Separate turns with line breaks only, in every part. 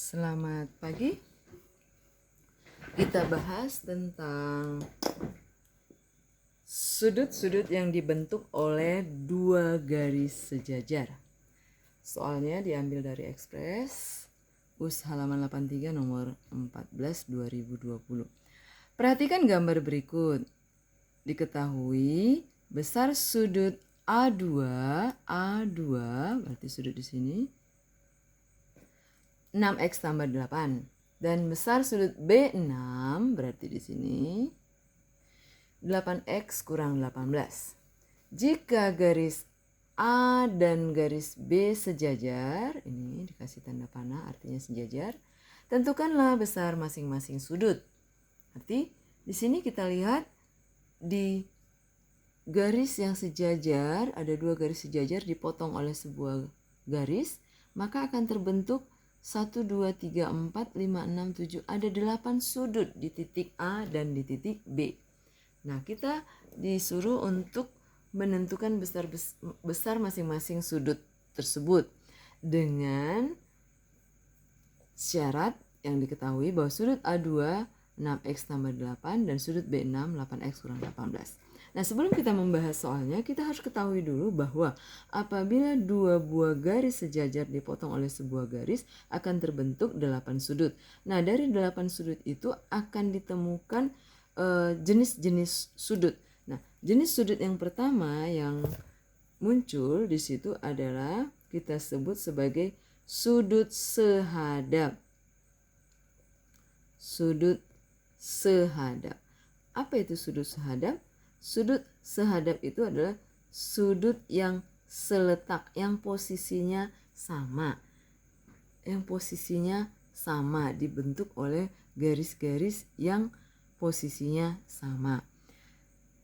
Selamat pagi. Kita bahas tentang sudut-sudut yang dibentuk oleh dua garis sejajar. Soalnya diambil dari Ekspres US halaman 83 nomor 14 2020. Perhatikan gambar berikut. Diketahui besar sudut A2 berarti sudut di sini 6x tambah 8. Dan besar sudut B6 berarti di sini 8x kurang 18. Jika garis A dan garis B sejajar, ini dikasih tanda panah artinya sejajar, tentukanlah besar masing-masing sudut. Arti di sini kita lihat di garis yang sejajar, ada dua garis sejajar dipotong oleh sebuah garis, maka akan terbentuk 1, 2, 3, 4, 5, 6, 7. Ada 8 sudut di titik A dan di titik B. Nah, kita disuruh untuk menentukan besar masing-masing sudut tersebut dengan syarat yang diketahui bahwa sudut A2 6x tambah 8 dan sudut B6 8x kurang 18. Nah, sebelum kita membahas soalnya, kita harus ketahui dulu bahwa apabila dua buah garis sejajar dipotong oleh sebuah garis, akan terbentuk 8 sudut. Nah, dari 8 sudut itu akan ditemukan jenis-jenis sudut. Nah, jenis sudut yang pertama yang muncul di situ adalah kita sebut sebagai sudut sehadap. Sudut sehadap. Apa itu sudut sehadap? Sudut sehadap itu adalah sudut yang seletak, yang posisinya sama. Yang posisinya sama dibentuk oleh garis-garis yang posisinya sama.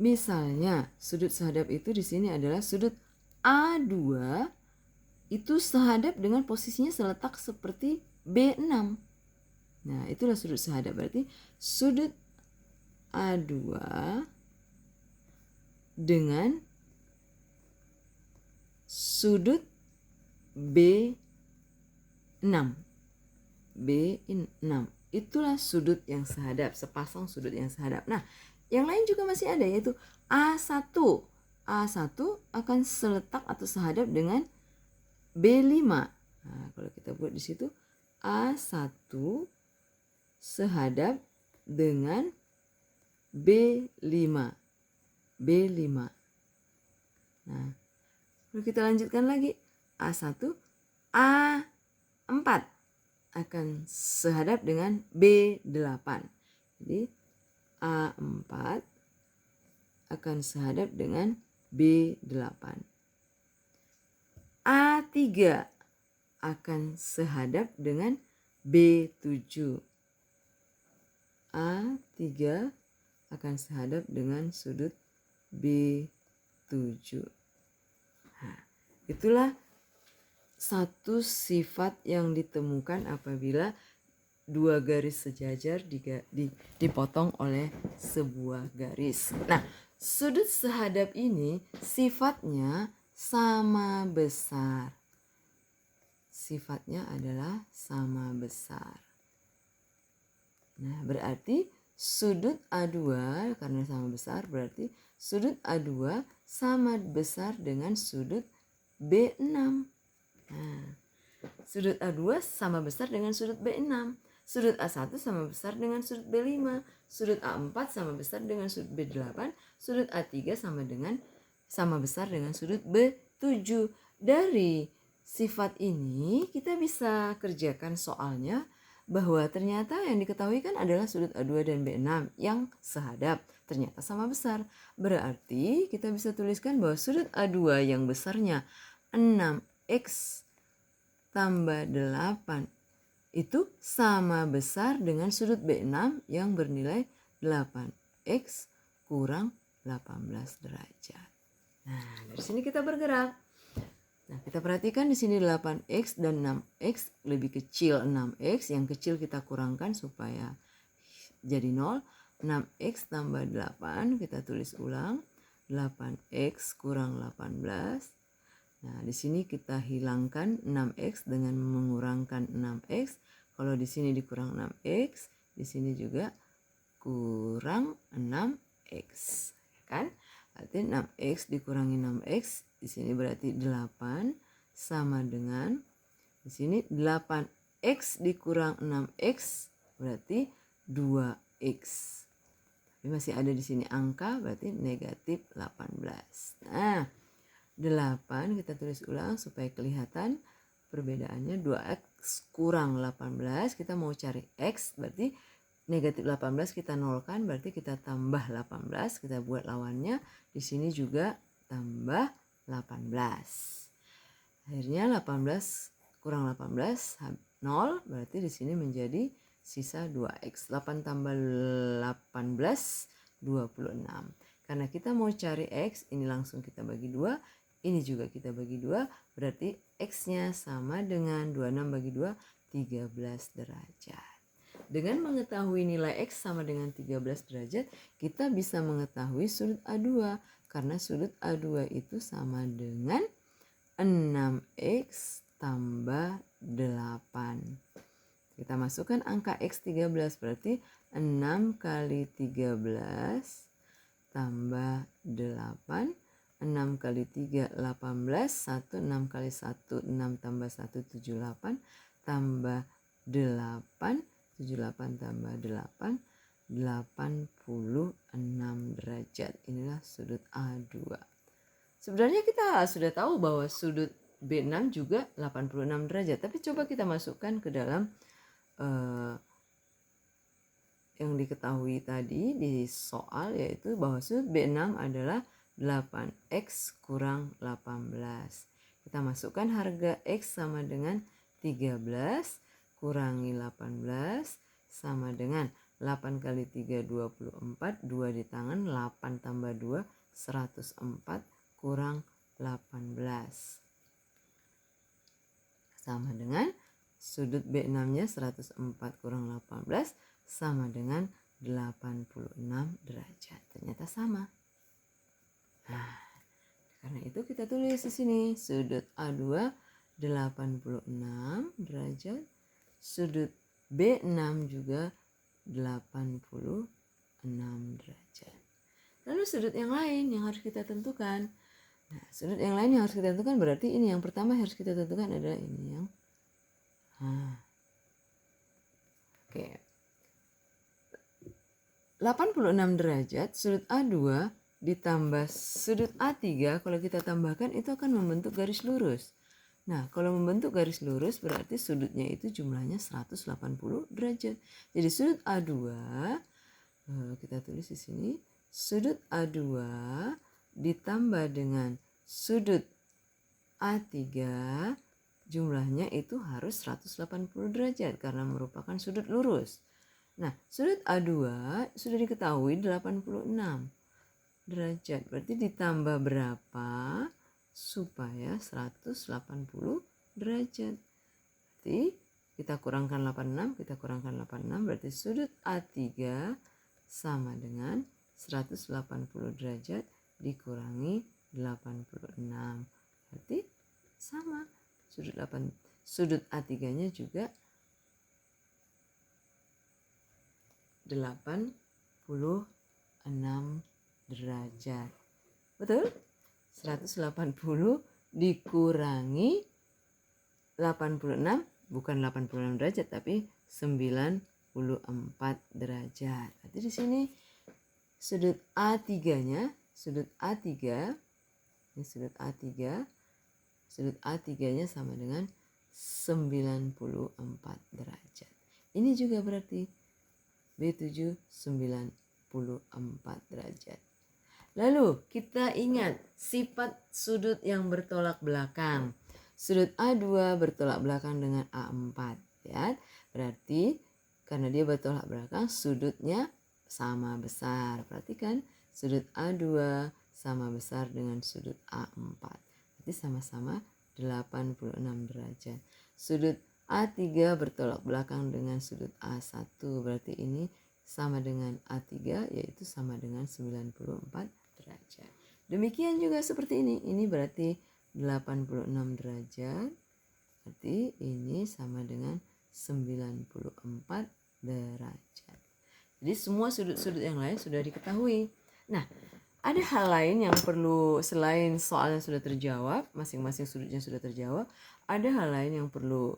Misalnya, sudut sehadap itu di sini adalah sudut A2 itu sehadap dengan posisinya seletak seperti B6. Nah, itulah sudut sehadap. Berarti sudut A2 dengan sudut B6. B6. Itulah sudut yang sehadap, sepasang sudut yang sehadap. Nah, yang lain juga masih ada, yaitu A1. A1 akan seletak atau sehadap dengan B5. Nah, kalau kita buat di situ A1 sehadap dengan B5. B5. Nah, kalau kita lanjutkan lagi, A1, A4 akan sehadap dengan B8. Jadi A4 akan sehadap dengan B8. A3 akan sehadap dengan B7. A3 akan sehadap dengan sudut B7. Nah, itulah satu sifat yang ditemukan apabila dua garis sejajar dipotong oleh sebuah garis. Nah, sudut sehadap ini sifatnya sama besar. Sifatnya adalah sama besar. Nah, berarti sudut A2 karena sama besar berarti sudut A2 sama besar dengan sudut B6. Nah, sudut A2 sama besar dengan sudut B6. Sudut A1 sama besar dengan sudut B5. Sudut A4 sama besar dengan sudut B8. Sudut A3 sama besar dengan sudut B7. Dari sifat ini kita bisa kerjakan soalnya bahwa ternyata yang diketahui kan adalah sudut A2 dan B6 yang sehadap, ternyata sama besar. Berarti kita bisa tuliskan bahwa sudut A2 yang besarnya 6x tambah 8 itu sama besar dengan sudut B6 yang bernilai 8x kurang 18 derajat. Nah, dari sini kita bergerak. Nah, kita perhatikan di sini 8x dan 6x lebih kecil 6x, yang kecil kita kurangkan supaya jadi 0. 6x tambah 8 kita tulis ulang, 8x kurang 18. Nah, di sini kita hilangkan 6x dengan mengurangkan 6x, Kalau di sini dikurang 6x, di sini juga kurang 6x, kan? Berarti 6x dikurangi 6x, di sini berarti 8 sama dengan, di sini 8x dikurang 6x berarti 2x. Tapi masih ada di sini angka, berarti negatif 18. Nah, 8 kita tulis ulang supaya kelihatan perbedaannya. 2x kurang 18, kita mau cari x, berarti negatif 18 kita nolkan, berarti kita tambah 18, kita buat lawannya. Di sini juga tambah 18. Akhirnya 18 kurang 18 0, berarti di sini menjadi sisa 2x. 8 tambah 18 26. Karena kita mau cari x, ini langsung kita bagi 2, ini juga kita bagi 2, berarti x-nya sama dengan 26 bagi 2, 13 derajat. Dengan mengetahui nilai x sama dengan 13 derajat, kita bisa mengetahui sudut A2. Karena sudut A2 itu sama dengan 6x tambah 8. Kita masukkan angka x 13, berarti 6 kali 13 tambah 8. 6 kali 3, 18. 1, 6 kali 1, 6 tambah 1, 78. Tambah 8, 78 tambah 8, 86 derajat. Inilah sudut A2. Sebenarnya kita sudah tahu bahwa sudut B6 juga 86 derajat. Tapi coba kita masukkan ke dalam yang diketahui tadi di soal, yaitu bahwa sudut B6 adalah 8x kurang 18. Kita masukkan harga x sama dengan 13 kurangi 18 sama dengan 8 kali 3 24, 2 di tangan, 8 tambah 2 104 kurang 18. Sama dengan sudut B6-nya 104 kurang 18 sama dengan 86 derajat. Ternyata sama. Nah, karena itu kita tulis di sini sudut A2 86 derajat, sudut B6 juga 86 derajat. Lalu sudut yang lain yang harus kita tentukan. Nah, sudut yang lain yang harus kita tentukan berarti ini yang pertama harus kita tentukan adalah ini yang oke. 86 derajat sudut A2 ditambah sudut A3, kalau kita tambahkan itu akan membentuk garis lurus. Nah, kalau membentuk garis lurus berarti sudutnya itu jumlahnya 180 derajat. Jadi sudut A2 kita tulis di sini, sudut A2 ditambah dengan sudut A3 jumlahnya itu harus 180 derajat karena merupakan sudut lurus. Nah, sudut A2 sudah diketahui 86 derajat. Berarti ditambah berapa supaya 180 derajat? Berarti kita kurangkan 86, kita kurangkan 86, berarti sudut A3 sama dengan 180 derajat dikurangi 86. Berarti sama. Sudut A3-nya juga 86 derajat. Betul? 180 dikurangi 86, bukan 86 derajat tapi 94 derajat. Berarti di sini sudut A3-nya, sudut A3, ini sudut A3, sudut A3-nya sama dengan 94 derajat. Ini juga berarti B7 94 derajat. Lalu kita ingat sifat sudut yang bertolak belakang. Sudut A2 bertolak belakang dengan A4. Ya. Berarti karena dia bertolak belakang sudutnya sama besar. Perhatikan sudut A2 sama besar dengan sudut A4. Berarti sama-sama 86 derajat. Sudut A3 bertolak belakang dengan sudut A1. Berarti ini sama dengan A3, yaitu sama dengan 94 derajat. Demikian juga seperti ini. Ini berarti 86 derajat. Berarti ini sama dengan 94 derajat. Jadi semua sudut-sudut yang lain sudah diketahui. Nah, ada hal lain yang perlu selain soal yang sudah terjawab, masing-masing sudutnya sudah terjawab, ada hal lain yang perlu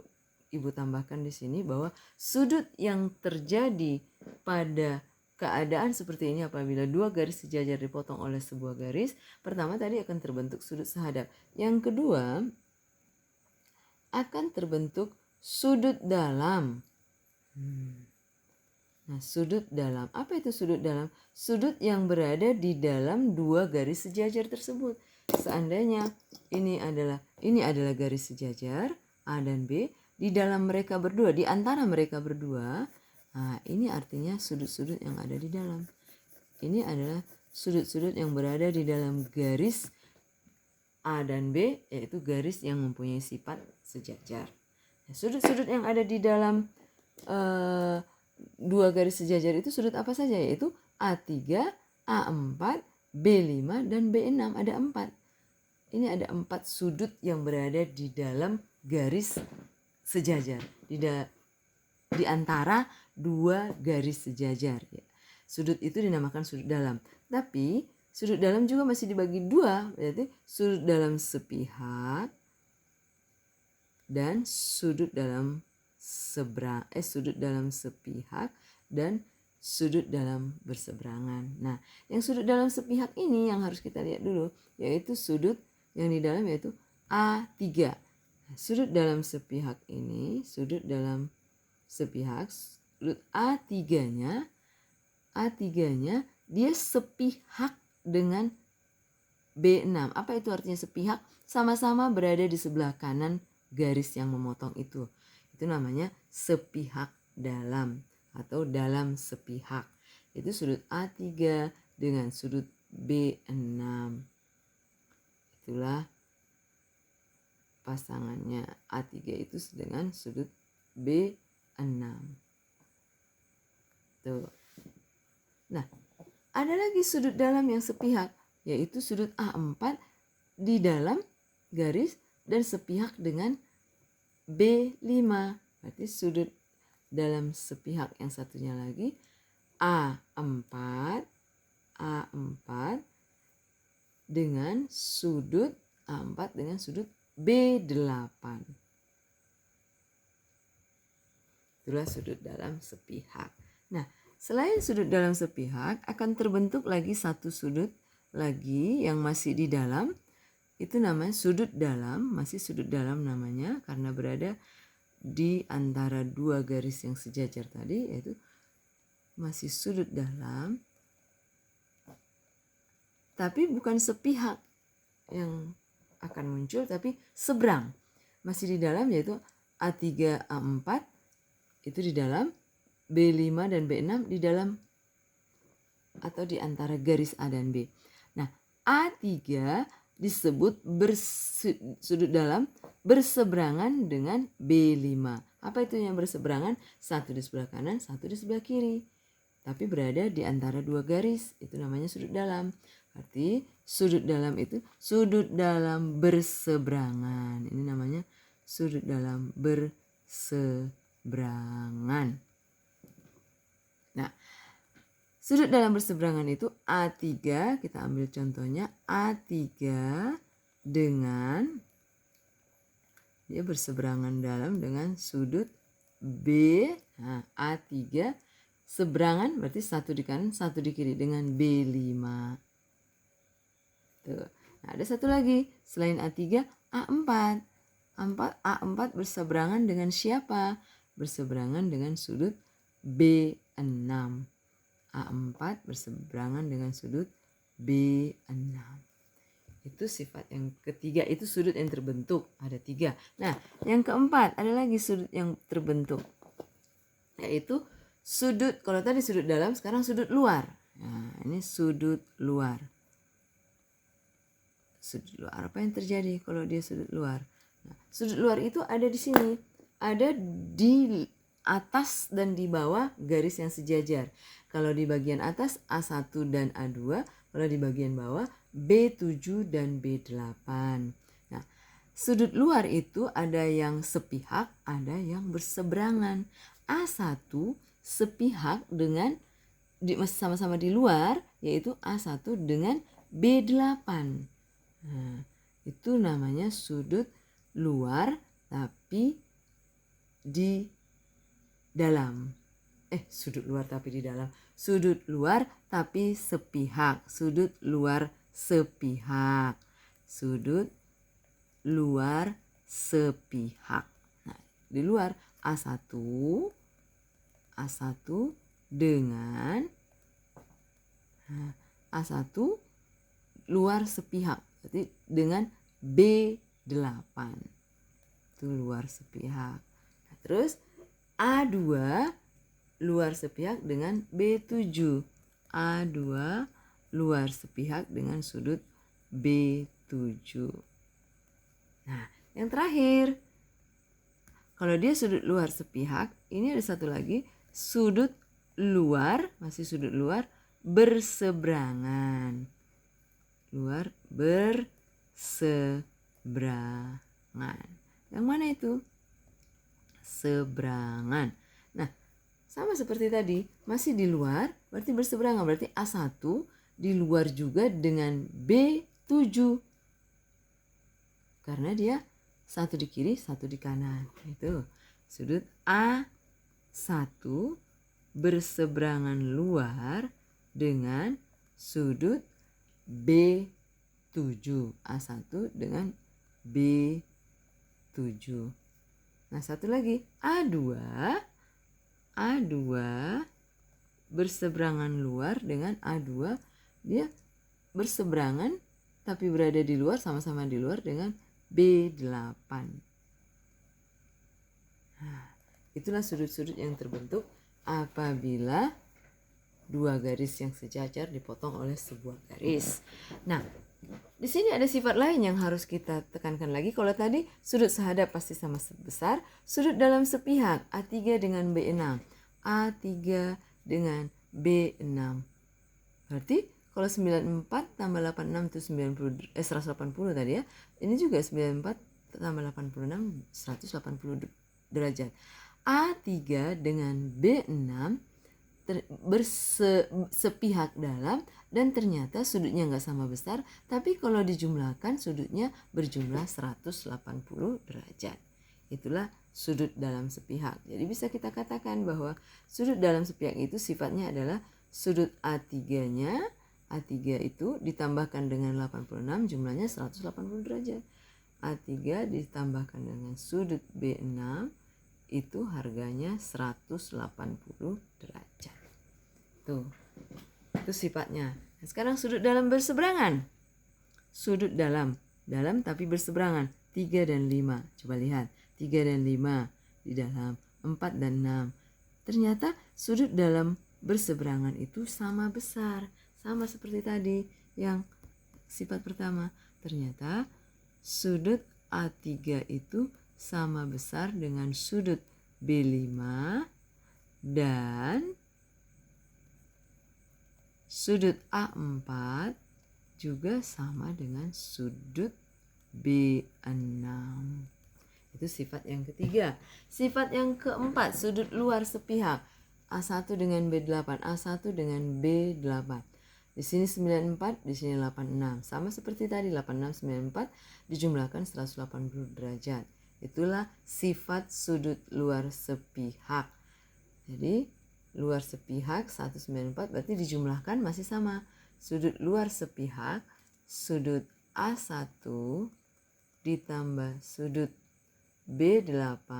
Ibu tambahkan di sini bahwa sudut yang terjadi pada keadaan seperti ini apabila dua garis sejajar dipotong oleh sebuah garis, pertama tadi akan terbentuk sudut sehadap. Yang kedua, akan terbentuk sudut dalam. Nah, sudut dalam. Apa itu sudut dalam? Sudut yang berada di dalam dua garis sejajar tersebut. Seandainya ini adalah garis sejajar A dan B, di dalam mereka berdua, di antara mereka berdua, nah ini artinya sudut-sudut yang ada di dalam. Ini adalah sudut-sudut yang berada di dalam garis A dan B, yaitu garis yang mempunyai sifat sejajar. Nah, sudut-sudut yang ada di dalam dua garis sejajar itu sudut apa saja, yaitu A3, A4, B5, dan B6. Ada 4. Ini ada 4 sudut yang berada di dalam garis sejajar, di antara dua garis sejajar. Ya. Sudut itu dinamakan sudut dalam. Tapi sudut dalam juga masih dibagi dua, berarti sudut dalam sepihak dan sudut dalam sudut dalam sepihak dan sudut dalam berseberangan. Nah, yang sudut dalam sepihak ini yang harus kita lihat dulu, yaitu sudut yang di dalam yaitu A3. Nah, sudut dalam sepihak ini, sudut dalam sepihak, sudut A3-nya dia sepihak dengan B6. Apa itu artinya sepihak? Sama-sama berada di sebelah kanan garis yang memotong itu. Itu namanya sepihak dalam atau dalam sepihak. Itu sudut A3 dengan sudut B6. Itulah pasangannya. A3 itu dengan sudut B6. Tuh. Nah, ada lagi sudut dalam yang sepihak, yaitu sudut A4 di dalam garis dan sepihak dengan B5. Berarti sudut dalam sepihak yang satunya lagi A4 dengan sudut A4 dengan sudut B8. Itulah sudut dalam sepihak. Nah, selain sudut dalam sepihak akan terbentuk lagi satu sudut lagi yang masih di dalam. Itu namanya sudut dalam, masih sudut dalam namanya karena berada di antara dua garis yang sejajar tadi, yaitu masih sudut dalam. Tapi bukan sepihak yang akan muncul, tapi seberang. Masih di dalam, yaitu A3, A4 itu di dalam, B5 dan B6 di dalam atau di antara garis A dan B. Nah, A3 disebut sudut dalam berseberangan dengan B5. Apa itu yang berseberangan? Satu di sebelah kanan, satu di sebelah kiri. Tapi berada di antara dua garis. Itu namanya sudut dalam. Berarti sudut dalam itu sudut dalam berseberangan. Ini namanya sudut dalam berseberangan. Nah, sudut dalam berseberangan itu A3, kita ambil contohnya A3 dengan dia berseberangan dalam dengan sudut B. Nah, A3 seberangan berarti satu di kanan, satu di kiri dengan B5. Tuh. Nah, ada satu lagi selain A3, A4. A4 berseberangan dengan siapa? Berseberangan dengan sudut B6. A4 berseberangan dengan sudut B6. Itu sifat yang ketiga, itu sudut yang terbentuk. Ada 3. Nah, yang keempat ada lagi sudut yang terbentuk. Yaitu sudut, kalau tadi sudut dalam, sekarang sudut luar. Nah, ini sudut luar. Sudut luar, apa yang terjadi kalau dia sudut luar? Nah, sudut luar itu ada di sini. Ada di atas dan di bawah garis yang sejajar. Kalau di bagian atas A1 dan A2, kalau di bagian bawah B7 dan B8. Nah, sudut luar itu ada yang sepihak, ada yang berseberangan. A1 sepihak dengan sama-sama di luar, yaitu A1 dengan B8. Nah, itu namanya sudut luar tapi di dalam. Sudut luar tapi di dalam. Sudut luar tapi sepihak. Sudut luar sepihak. Sudut luar sepihak. Nah, di luar A1 dengan A1 luar sepihak. Berarti dengan B8. Itu luar sepihak. Nah, terus A2 luar sepihak dengan B7. A2 luar sepihak dengan sudut B7. Nah, yang terakhir, kalau dia sudut luar sepihak, ini ada satu lagi, sudut luar, masih sudut luar berseberangan. Luar berseberangan. Yang mana itu? Seberangan. Nah, sama seperti tadi, masih di luar, berarti berseberangan. Berarti A1 di luar juga dengan B7. Karena dia satu di kiri, satu di kanan. Itu sudut A1 berseberangan luar dengan sudut B7. A1 dengan B7. Nah, satu lagi, A2 berseberangan luar dengan A2, dia berseberangan tapi berada di luar, sama-sama di luar dengan B8. Nah, itulah sudut-sudut yang terbentuk apabila dua garis yang sejajar dipotong oleh sebuah garis. Nah, di sini ada sifat lain yang harus kita tekankan lagi. Kalau tadi sudut sehadap pasti sama besar, sudut dalam sepihak A3 dengan B6, A3 dengan B6. Berarti kalau 94 tambah 86 itu 180 tadi ya. Ini juga 94 tambah 86 180 derajat. A3 dengan B6 bersepihak dalam dan ternyata sudutnya nggak sama besar, tapi kalau dijumlahkan sudutnya berjumlah 180 derajat. Itulah sudut dalam sepihak. Jadi bisa kita katakan bahwa sudut dalam sepihak itu sifatnya adalah sudut A3-nya, A3 itu ditambahkan dengan 86 jumlahnya 180 derajat. A3 ditambahkan dengan sudut B6 itu harganya 180 derajat. Tuh, itu sifatnya. Nah, sekarang sudut dalam berseberangan. Sudut dalam tapi berseberangan 3 dan 5. Coba lihat, 3 dan 5 di dalam, 4 dan 6. Ternyata sudut dalam berseberangan itu sama besar, sama seperti tadi yang sifat pertama. Ternyata sudut A3 itu sama besar dengan sudut B5 dan sudut A4 juga sama dengan sudut B6. Itu sifat yang ketiga. Sifat yang keempat, sudut luar sepihak. A1 dengan B8, A1 dengan B8. Di sini 94, di sini 86. Sama seperti tadi, 86, 94 dijumlahkan 180 derajat. Itulah sifat sudut luar sepihak. Jadi luar sepihak 194 berarti dijumlahkan masih sama. Sudut luar sepihak, sudut A1 ditambah sudut B8,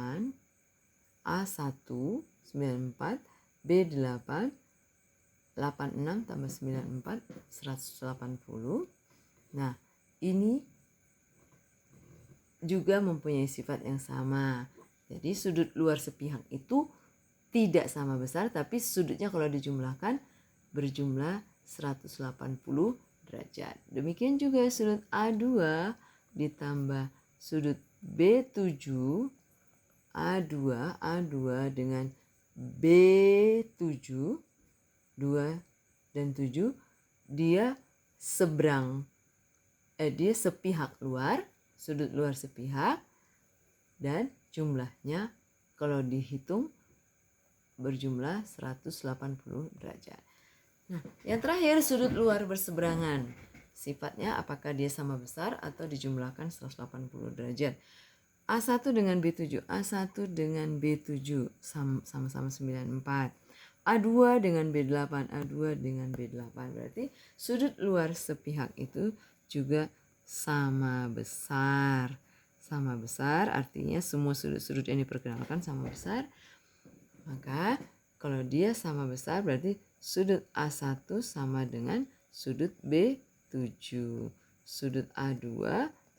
A1 94, B8 86 tambah 94 180. Nah, ini juga mempunyai sifat yang sama. Jadi sudut luar sepihak itu tidak sama besar, tapi sudutnya kalau dijumlahkan berjumlah 180 derajat. Demikian juga sudut A2 ditambah sudut B7, A2 dengan B7, 2 dan 7, dia sepihak luar, sudut luar sepihak dan jumlahnya kalau dihitung berjumlah 180 derajat. Nah, yang terakhir sudut luar berseberangan. Sifatnya apakah dia sama besar atau dijumlahkan 180 derajat. A1 dengan B7, A1 dengan B7 sama-sama 94. A2 dengan B8, A2 dengan B8. Berarti sudut luar sepihak itu juga sama besar. Sama besar artinya semua sudut-sudut yang diperkenalkan sama besar. Maka kalau dia sama besar berarti sudut A1 sama dengan sudut B7. Sudut A2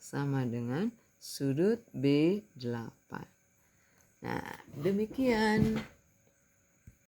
sama dengan sudut B8. Nah, demikian.